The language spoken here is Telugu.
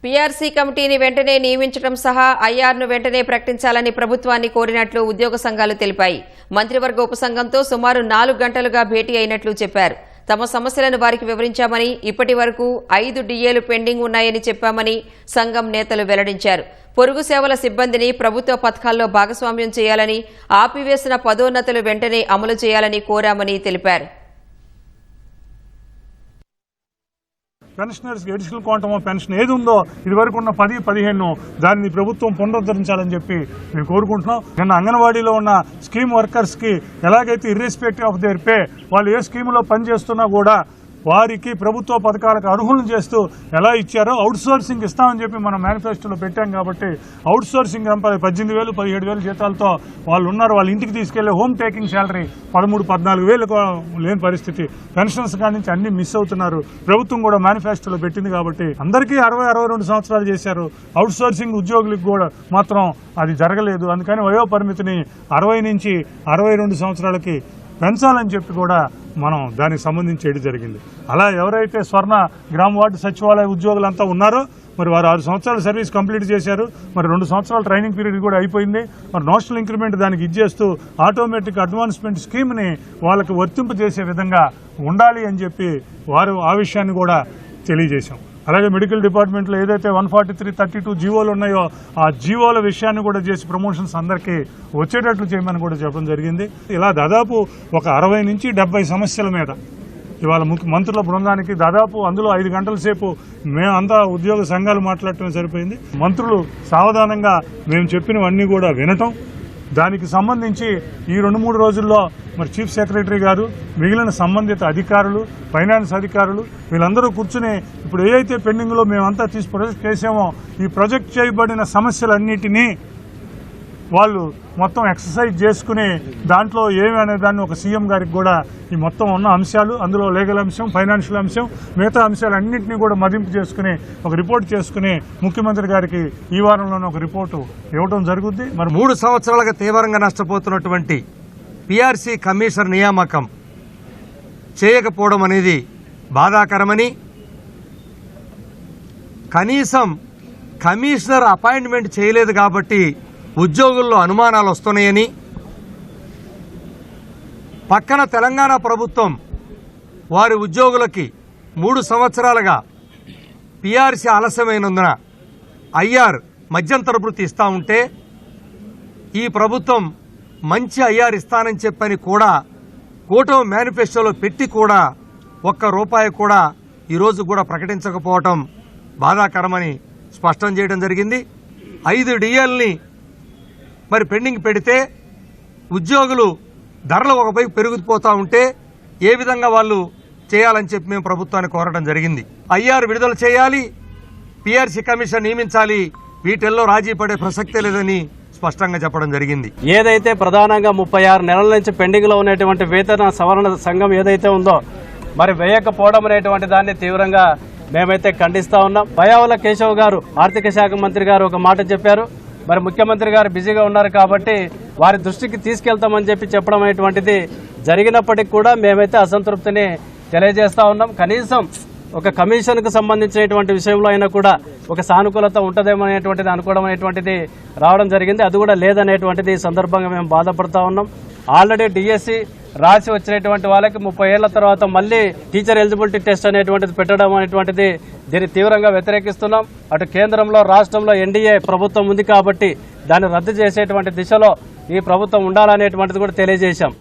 పీఆర్సీ కమిటీని వెంటనే నియమించడం సహా ఐఆర్ను వెంటనే ప్రకటించాలని ప్రభుత్వాన్ని కోరినట్లు ఉద్యోగ సంఘాలు తెలిపాయి. మంత్రివర్గ ఉపసంఘంతో సుమారు 4 గంటలుగా భేటీ అయినట్లు చెప్పారు. తమ సమస్యలను వారికి వివరించామని, ఇప్పటి వరకు 5 డిఏలు పెండింగ్ ఉన్నాయని చెప్పామని సంఘం నేతలు వెల్లడించారు. పొరుగు సేవల సిబ్బందిని ప్రభుత్వ పథకాల్లో భాగస్వామ్యం చేయాలని, ఆపివేసిన పదోన్నతులు వెంటనే అమలు చేయాలని కోరామని తెలిపారు. పెన్షనర్స్కి అడిషనల్ క్వాంటమ్ ఆఫ్ పెన్షన్ ఏది ఉందో ఇదివరకు ఉన్న 10-15 దాన్ని ప్రభుత్వం పునరుద్ధరించాలని చెప్పి మేము కోరుకుంటున్నాం. నిన్న అంగన్వాడీలో ఉన్న స్కీమ్ వర్కర్స్కి ఎలాగైతే ఇర్రెస్పెక్టివ్ ఆఫ్ దేర్ పే వాళ్ళు ఏ స్కీములో పనిచేస్తున్నా కూడా వారికి ప్రభుత్వ పథకాలకు అర్హులను చేస్తూ ఎలా ఇచ్చారో అవుట్ సోర్సింగ్ ఇస్తామని చెప్పి మనం మేనిఫెస్టోలో పెట్టాం. కాబట్టి అవుట్ సోర్సింగ్ 18,000, 17,000 జీతాలతో వాళ్ళు ఉన్నారు. వాళ్ళ ఇంటికి తీసుకెళ్లే హోమ్ టేకింగ్ శాలరీ 13,000-14,000 లేని పరిస్థితి. పెన్షన్స్ కాడి నుంచి అన్ని మిస్ అవుతున్నారు. ప్రభుత్వం కూడా మేనిఫెస్టోలో పెట్టింది కాబట్టి అందరికీ 60-62 సంవత్సరాలు చేశారు. అవుట్ సోర్సింగ్ ఉద్యోగులకు కూడా మాత్రం అది జరగలేదు. అందుకని వయో పరిమితిని 60 నుంచి 62 సంవత్సరాలకి పెంచాలని చెప్పి కూడా మనం దానికి సంబంధించి జరిగింది. అలా ఎవరైతే స్వర్ణ గ్రామ వార్డు సచివాలయ ఉద్యోగులంతా ఉన్నారో మరి వారు 6 సంవత్సరాలు సర్వీస్ కంప్లీట్ చేశారు. మరి 2 సంవత్సరాల ట్రైనింగ్ పీరియడ్ కూడా అయిపోయింది. మరి నేషనల్ ఇంక్రిమెంట్ దానికి ఇచ్చేస్తూ ఆటోమేటిక్ అడ్వాన్స్మెంట్ స్కీమ్ని వాళ్ళకి వర్తింపజేసే విధంగా ఉండాలి అని చెప్పి వారు ఆ విషయాన్ని కూడా తెలియజేశాం. అలాగే మెడికల్ డిపార్ట్మెంట్లో ఏదైతే 143-32 జీవోలు ఉన్నాయో ఆ జీవోల విషయాన్ని కూడా చేసి ప్రమోషన్స్ అందరికీ వచ్చేటట్లు చేయమని కూడా చెప్పడం జరిగింది. ఇలా దాదాపు ఒక 60 నుంచి 70 సమస్యల మీద ఇవాళ మంత్రుల బృందానికి దాదాపు అందులో 5 గంటల సేపు మేమంతా ఉద్యోగ సంఘాలు మాట్లాడటమే సరిపోయింది. మంత్రులు సావధానంగా మేము చెప్పినవన్నీ కూడా వినటం, దానికి సంబంధించి ఈ 2-3 రోజుల్లో మరి చీఫ్ సెక్రటరీ గారు, మిగిలిన సంబంధిత అధికారులు, ఫైనాన్స్ అధికారులు వీళ్ళందరూ కూర్చుని ఇప్పుడు ఏదైతే పెండింగ్లో మేమంతా తీసి ప్రొజెక్ట్ చేసామో ఈ ప్రొజెక్ట్ చేయబడిన సమస్యలన్నిటినీ వాళ్ళు మొత్తం ఎక్సర్సైజ్ చేసుకుని దాంట్లో ఏమి అనే దాన్ని ఒక సీఎం గారికి కూడా ఈ మొత్తం ఉన్న అంశాలు, అందులో లీగల్ అంశం, ఫైనాన్షియల్ అంశం, మిగతా అంశాలన్నింటినీ కూడా మదింపు చేసుకుని ఒక రిపోర్ట్ చేసుకుని ముఖ్యమంత్రి గారికి ఈ వారంలోనే ఒక రిపోర్టు ఇవ్వడం జరుగుద్ది. మరి 3 సంవత్సరాలుగా తీవ్రంగా నష్టపోతున్నటువంటి పీఆర్సీ కమిషనర్ నియామకం చేయకపోవడం అనేది బాధాకరమని, కనీసం కమిషనర్ అపాయింట్మెంట్ చేయలేదు కాబట్టి ఉద్యోగుల్లో అనుమానాలు వస్తున్నాయని, పక్కన తెలంగాణ ప్రభుత్వం వారి ఉద్యోగులకి 3 సంవత్సరాలుగా పీఆర్సీ ఆలస్యమైనందున ఐఆర్ మధ్యంతర భృతి ఇస్తా ఉంటే ఈ ప్రభుత్వం మంచి ఐఆర్ ఇస్తానని చెప్పని కూడా కూటమి మేనిఫెస్టోలో పెట్టి కూడా ₹1 కూడా ఈరోజు కూడా ప్రకటించకపోవటం బాధాకరమని స్పష్టం చేయడం జరిగింది. 5 డిఎల్ని మరి పెండింగ్ పెడితే ఉద్యోగులు ధరలు ఒకవైపు పెరిగిపోతూ ఉంటే ఏ విధంగా వాళ్ళు చేయాలని చెప్పి మేము ప్రభుత్వాన్ని కోరడం జరిగింది. ఐఆర్ విడుదల చేయాలి, పీఆర్సీ కమిషన్ నియమించాలి, వీటిల్లో రాజీ పడే ప్రసక్తే లేదని స్పష్టంగా చెప్పడం జరిగింది. ఏదైతే ప్రధానంగా 36 నెలల నుంచి పెండింగ్ లో ఉన్నటువంటి వేతన సవరణ సంఘం ఏదైతే ఉందో మరి వేయకపోవడం అనేటువంటి దాన్ని తీవ్రంగా మేమైతే ఖండిస్తా ఉన్నాం. పయ్యావుల కేశవ్ గారు ఆర్థిక శాఖ మంత్రి గారు ఒక మాట చెప్పారు. మరి ముఖ్యమంత్రి గారు బిజీగా ఉన్నారు కాబట్టి వారి దృష్టికి తీసుకెళ్తామని చెప్పడం అనేటువంటిది జరిగినప్పటికీ కూడా మేమైతే అసంతృప్తిని తెలియజేస్తా ఉన్నాం. కనీసం ఒక కమిషన్ కు సంబంధించినటువంటి విషయంలో అయినా కూడా ఒక సానుకూలత ఉంటదేమో అనేటువంటిది అనుకోవడం అనేటువంటిది రావడం జరిగింది. అది కూడా లేదనేటువంటిది ఈ సందర్భంగా మేము బాధపడతా ఉన్నాం. ఆల్రెడీ డిఎస్సి రాసి వచ్చినటువంటి వాళ్ళకి 30 ఏళ్ల తర్వాత మళ్లీ టీచర్ ఎలిజిబిలిటీ టెస్ట్ అనేటువంటిది పెట్టడం అనేటువంటిది దీన్ని తీవ్రంగా వ్యతిరేకిస్తున్నాం. అటు కేంద్రంలో రాష్ట్రంలో ఎన్డీఏ ప్రభుత్వం ఉంది కాబట్టి దాన్ని రద్దు చేసేటువంటి దిశలో ఈ ప్రభుత్వం ఉండాలనేటువంటిది కూడా తెలియజేశాం.